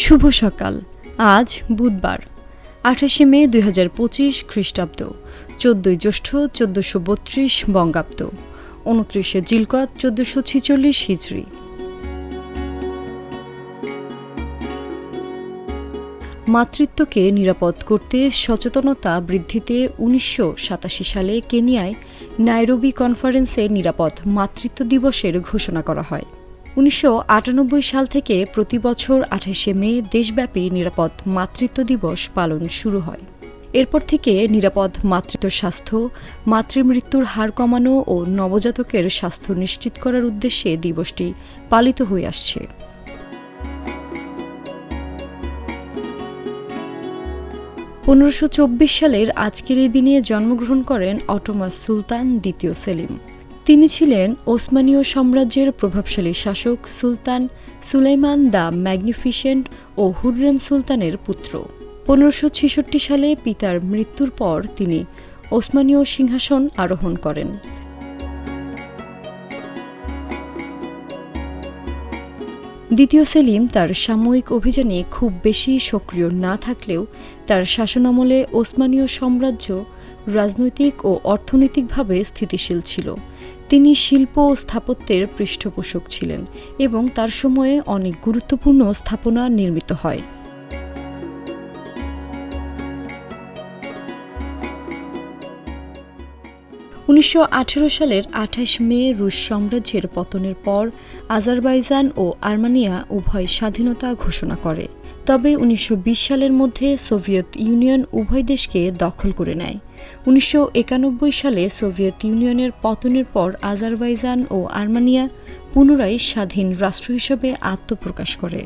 শুভ সকাল। আজ বুধবার ২৮শে মে ২০২৫ খ্রিস্টাব্দ, ১৪ই জ্যৈষ্ঠ ১৪৩২ বঙ্গাব্দ, ২৯শে জিলকত ১৪৪৬ হিজরি। মাতৃত্বকে নিরাপদ করতে সচেতনতা বৃদ্ধিতে ১৯৮৭ সালে কেনিয়ায় নাইরোবি কনফারেন্সে নিরাপদ মাতৃত্ব দিবসের ঘোষণা করা হয়। ১৯৯৮ সাল থেকে প্রতি বছর ২৮শে মে দেশব্যাপী নিরাপদ মাতৃত্ব দিবস পালন শুরু হয়। এরপর থেকে নিরাপদ মাতৃত্ব স্বাস্থ্য, মাতৃমৃত্যুর হার কমানো ও নবজাতকের স্বাস্থ্য নিশ্চিত করার উদ্দেশ্যে দিবসটি পালিত হয়ে আসছে। (১৫২৪ সালের আজকের এই দিনে জন্মগ্রহণ করেন অটোমান সুলতান দ্বিতীয় সেলিম। তিনি ছিলেন ওসমানীয় সাম্রাজ্যের প্রভাবশালী শাসক সুলতান সুলাইমান দ্য ম্যাগনিফিসেন্ট ও হুররেম সুলতানের পুত্র। ১৫৬৬ সালে পিতার মৃত্যুর পর তিনি ওসমানীয় সিংহাসন আরোহণ করেন। দ্বিতীয় সেলিম তার সাময়িক অভিযানে খুব বেশি সক্রিয় না থাকলেও তার শাসনামলে ওসমানীয় সাম্রাজ্য রাজনৈতিক ও অর্থনৈতিকভাবে স্থিতিশীল ছিল। তিনি শিল্প ও স্থাপত্যের পৃষ্ঠপোষক ছিলেন এবং তার সময়ে অনেক গুরুত্বপূর্ণ স্থাপনা নির্মিত হয়। (১৯১৮ সালের ২৮ মে রুশ সাম্রাজ্যের পতনের পর আজারবাইজান ও আর্মেনিয়া উভয় স্বাধীনতা ঘোষণা করে। তবে ১৯২০ সালের মধ্যে সোভিয়েত ইউনিয়ন উভয় দেশকে দখল করে নেয়। ১৯৯১ সালে সোভিয়েত ইউনিয়নের পতনের পর আজারবাইজান ও আর্মেনিয়া পুনরায় স্বাধীন রাষ্ট্র হিসেবে আত্মপ্রকাশ করে।